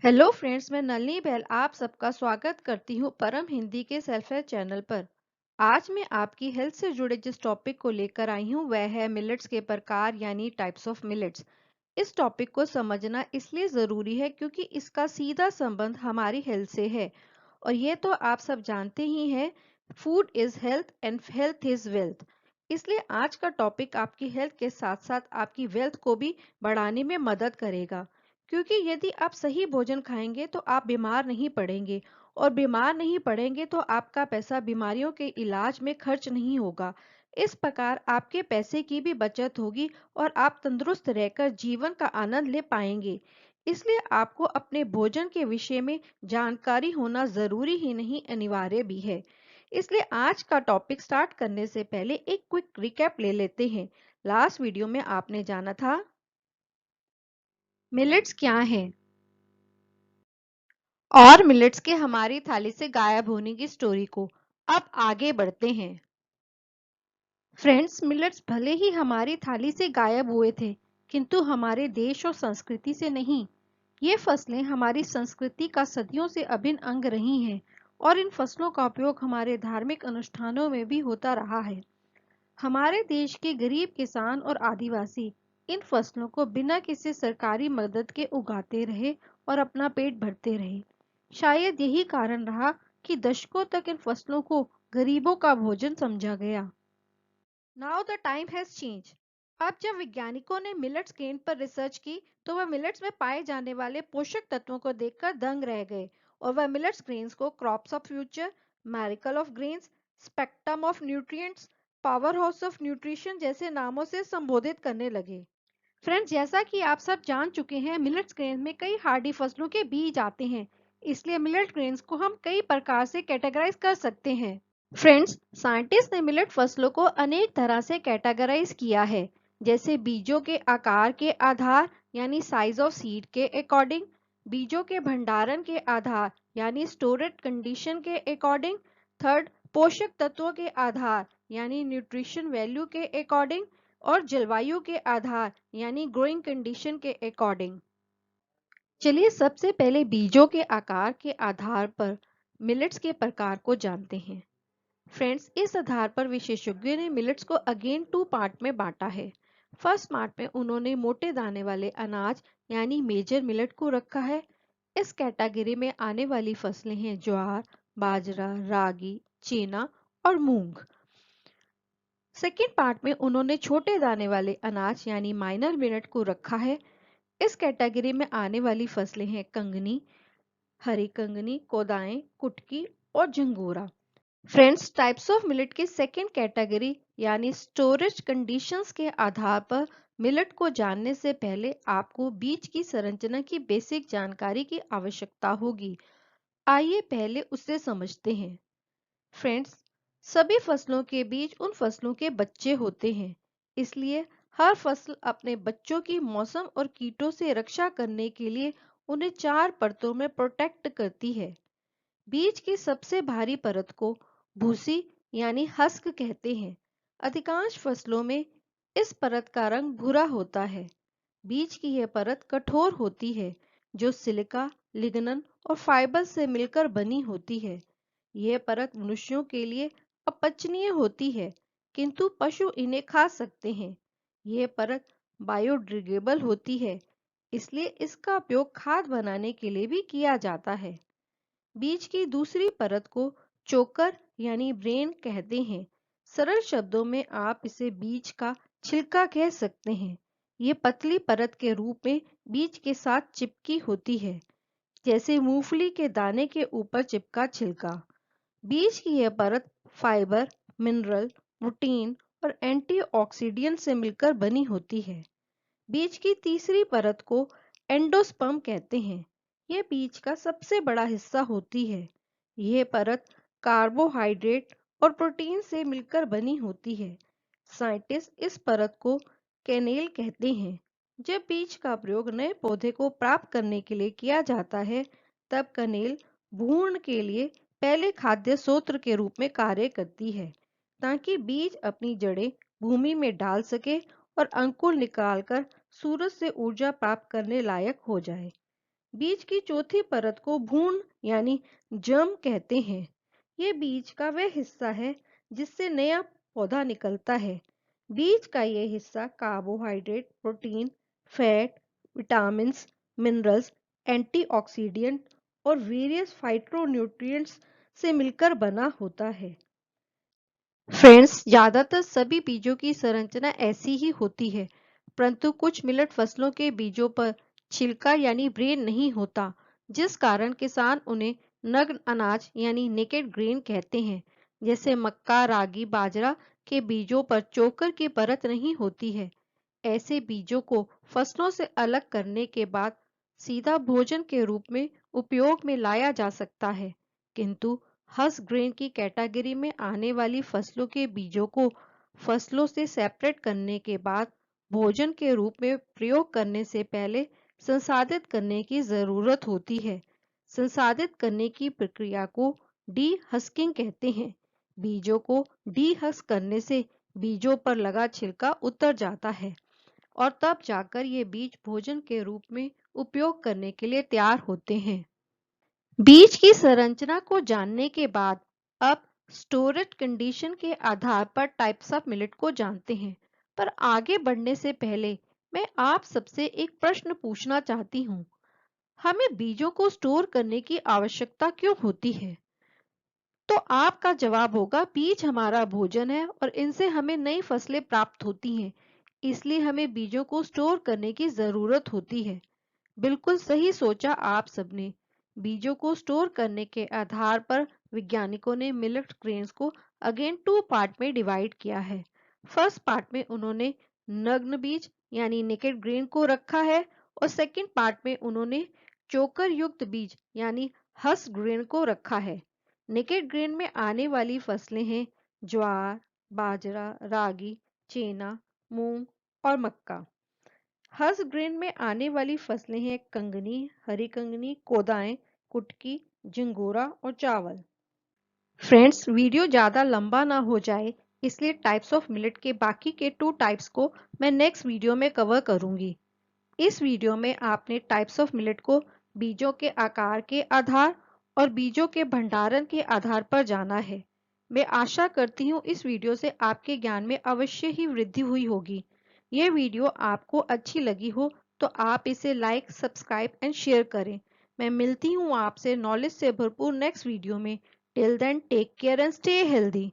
Hello friends, मैं नलिनी बहल आप सबका स्वागत करती हूँ परम हिंदी के सेल्फ हेल्प चैनल पर। आज मैं आपकी हेल्थ से जुड़े जिस टॉपिक को लेकर आई हूँ वह है मिलेट्स के प्रकार यानी टाइप्स ऑफ मिलेट्स। इस टॉपिक को समझना इसलिए ज़रूरी है क्योंकि इसका सीधा संबंध हमारी हेल्थ से है। और ये तो आप सब जानते ही हैं, food is health and health is wealth. इसलिए आज का टॉपिक आपकी हेल्थ के साथ साथ आपकी वेल्थ को भी बढ़ाने में मदद करेगा। क्योंकि यदि आप सही भोजन खाएंगे तो आप बीमार नहीं पड़ेंगे, और बीमार नहीं पड़ेंगे तो आपका पैसा बीमारियों के इलाज में खर्च नहीं होगा। इस प्रकार आपके पैसे की भी बचत होगी और आप तंदुरुस्त रहकर जीवन का आनंद ले पाएंगे। इसलिए आपको अपने भोजन के विषय में जानकारी होना जरूरी ही नहीं, अनिवार्य भी है। इसलिए आज का टॉपिक स्टार्ट करने से पहले एक क्विक रिकैप ले लेते हैं। लास्ट वीडियो में आपने जाना था मिलेट्स क्या है और मिलेट्स के हमारी थाली से गायब होने की स्टोरी को। अब आगे बढ़ते हैं। फ्रेंड्स, मिलेट्स भले ही हमारी थाली से गायब हुए थे, किंतु हमारे देश और संस्कृति से नहीं। ये फसलें हमारी संस्कृति का सदियों से अभिन्न अंग रही हैं और इन फसलों का उपयोग हमारे धार्मिक अनुष्ठानों में भी होता रहा है। हमारे देश के गरीब किसान और आदिवासी इन फसलों को बिना किसी सरकारी मदद के उगाते रहे और अपना पेट भरते रहे। शायद यही कारण रहा कि दशकों तक इन फसलों को गरीबों का भोजन समझा गया। Now the time has change. अब जब वैज्ञानिकों ने मिलेट्स ग्रेन पर रिसर्च की तो वह मिलेट्स में पाए जाने वाले पोषक तत्वों को देखकर दंग रह गए, और वह मिलेट्स ग्रेन्स को crops of future, miracle of grains, spectrum of nutrients, powerhouse of nutrition जैसे नामों से संबोधित करने लगे। फ्रेंड्स, जैसा कि आप सब जान चुके हैं, मिलेट्स ग्रेन में कई हार्डी फसलों के बीज आते हैं। इसलिए मिलेट ग्रेन्स को हम कई प्रकार से कैटेगराइज कर सकते हैं। फ्रेंड्स, साइंटिस्ट ने मिलेट फसलों को अनेक तरह से कैटेगराइज किया है, जैसे बीजों के आकार के आधार यानी साइज ऑफ सीड के अकॉर्डिंग, बीजों के भंडारण के आधार यानी स्टोरेज कंडीशन के अकॉर्डिंग, थर्ड पोषक तत्वों के आधार यानी न्यूट्रिशन वैल्यू के अकॉर्डिंग, और जलवायु के आधार यानी ग्रोइंग कंडीशन के अकॉर्डिंग। चलिए सबसे पहले बीजों के आकार के आधार पर मिलेट्स के प्रकार को जानते हैं। फ्रेंड्स, इस आधार पर विशेषज्ञों ने मिलेट्स को अगेन टू पार्ट में बांटा है। फर्स्ट पार्ट में उन्होंने मोटे दाने वाले अनाज यानी मेजर मिलेट को रखा है। इस कैटेगरी में आने वाली फसलें हैं ज्वार, बाजरा, रागी, चना और मूंग। सेकेंड पार्ट में उन्होंने छोटे दाने वाले अनाज यानी माइनर मिलेट को रखा है। इस कैटेगरी में आने वाली फसलें हैं कंगनी, हरी कंगनी, कोदाएं, कुटकी और झंगोरा। फ्रेंड्स, टाइप्स ऑफ मिलेट की सेकेंड कैटेगरी यानी स्टोरेज कंडीशंस के आधार पर मिलेट को जानने से पहले आपको बीज की संरचना की बेसिक जानकारी की आवश्यकता होगी। आइए पहले उससे समझते हैं। फ्रेंड्स, सभी फसलों के बीज उन फसलों के बच्चे होते हैं। इसलिए हर फसल अपने बच्चों की मौसम और कीटों से रक्षा करने के लिए उन्हें चार परतों में प्रोटेक्ट करती है। बीज की सबसे भारी परत को भूसी यानी हस्क कहते हैं। अधिकांश फसलों में इस परत का रंग भूरा होता है। बीज की यह परत कठोर होती है, जो सिलिका, लिग्नन और फाइबर से मिलकर बनी होती है। यह परत मनुष्यों के लिए अपचनीय होती है, किंतु पशु इन्हें खा सकते हैं। यह परत बायोडिग्रेडेबल होती है, इसलिए इसका उपयोग खाद बनाने के लिए भी किया जाता है। बीज की दूसरी परत को चोकर यानी ब्रेन कहते हैं। सरल शब्दों में आप इसे बीज का छिलका कह सकते हैं। ये पतली परत के रूप में बीज के साथ चिपकी होती है, जैसे मूंगफली के दाने के ऊपर चिपका छिलका। बीज की यह परत फाइबर, मिनरल, प्रोटीन और एंटीऑक्सीडेंट से मिलकर बनी होती है। बीज की तीसरी परत को एंडोस्पर्म कहते हैं। यह बीज का सबसे बड़ा हिस्सा होती है। यह परत कार्बोहाइड्रेट और प्रोटीन से मिलकर बनी होती है। साइंटिस्ट इस परत को कैनेल कहते हैं। जब बीज का प्रयोग नए पौधे को प्राप्त करने के लिए किया जाता है, तब कनेल भ्रूण के लिए पहले खाद्य स्रोत के रूप में कार्य करती है, ताकि बीज अपनी जड़ें भूमि में डाल सके और अंकुर निकालकर सूरज से ऊर्जा प्राप्त करने लायक हो जाए। बीज की चौथी परत को भ्रूण यानी जर्म कहते हैं। ये बीज का वह हिस्सा है जिससे नया पौधा निकलता है। बीज का ये हिस्सा carbohydrate, protein, fat, vitamins, minerals, antioxidant और वेरियस फाइटोन्यूट्रिएंट्स से मिलकर बना होता है। फ्रेंड्स, ज्यादातर सभी बीजों की संरचना ऐसी ही होती है, परंतु कुछ मिलेट फसलों के बीजों पर छिलका यानी ब्रेन नहीं होता, जिस कारण किसान उन्हें नग्न अनाज यानी नेकेड ग्रेन कहते हैं। जैसे मक्का, रागी, बाजरा के बीजों पर चोकर की परत नहीं होती है। ऐसे बीजों को फसलों से अलग करने के बाद सीधा भोजन के रूप में उपयोग में लाया जा सकता है, किंतु हस ग्रेन की कैटेगरी में आने वाली फसलों के बीजों को फसलों से सेपरेट करने के बाद भोजन के रूप में प्रयोग करने से पहले संसाधित करने की जरूरत होती है। संसाधित करने की प्रक्रिया को डी हस्किंग कहते हैं। बीजों को डी हस्क करने से बीजों पर लगा छिलका उतर जाता है और तब जाकर ये बीज भोजन के रूप में उपयोग करने के लिए तैयार होते हैं। बीज की संरचना को जानने के बाद अब स्टोरेज कंडीशन के आधार पर टाइप्स ऑफ मिलेट को जानते हैं। पर आगे बढ़ने से पहले मैं आप सबसे एक प्रश्न पूछना चाहती हूँ। हमें बीजों को स्टोर करने की आवश्यकता क्यों होती है? तो आपका जवाब होगा, बीज हमारा भोजन है और इनसे हमें नई फसलें प्राप्त होती हैं, इसलिए हमें बीजों को स्टोर करने की जरूरत होती है। बिल्कुल सही सोचा आप सबने। बीजों को स्टोर करने के आधार पर वैज्ञानिकों ने मिलेट ग्रेन्स को अगेन टू पार्ट में डिवाइड किया है। फर्स्ट पार्ट में उन्होंने नग्न बीज यानी नेकेड ग्रेन को रखा है और सेकंड पार्ट में उन्होंने चोकर युक्त बीज यानी हस ग्रेन को रखा है। नेकेड ग्रेन में आने वाली फसलें हैं ज्वार, बाजरा, रागी, चेना, मूंग और मक्का। हर्ष ग्रेन में आने वाली फसलें हैं कंगनी, हरी कंगनी, कोदाएं, कुटकी, जिंगोरा और चावल। फ्रेंड्स, वीडियो ज़्यादा लंबा ना हो जाए, इसलिए टाइप्स ऑफ मिलेट के बाकी के 2 टाइप्स को मैं नेक्स्ट वीडियो में कवर करूंगी। इस वीडियो में आपने टाइप्स ऑफ मिलेट को बीजों के आकार के आधार और बीजों के भंडारण के आधार पर जाना है। मैं आशा करती हूँ इस वीडियो से आपके ज्ञान में अवश्य ही वृद्धि हुई होगी। यह वीडियो आपको अच्छी लगी हो तो आप इसे लाइक, सब्सक्राइब एंड शेयर करें। मैं मिलती हूँ आपसे नॉलेज से भरपूर नेक्स्ट वीडियो में। Till then take care and stay healthy.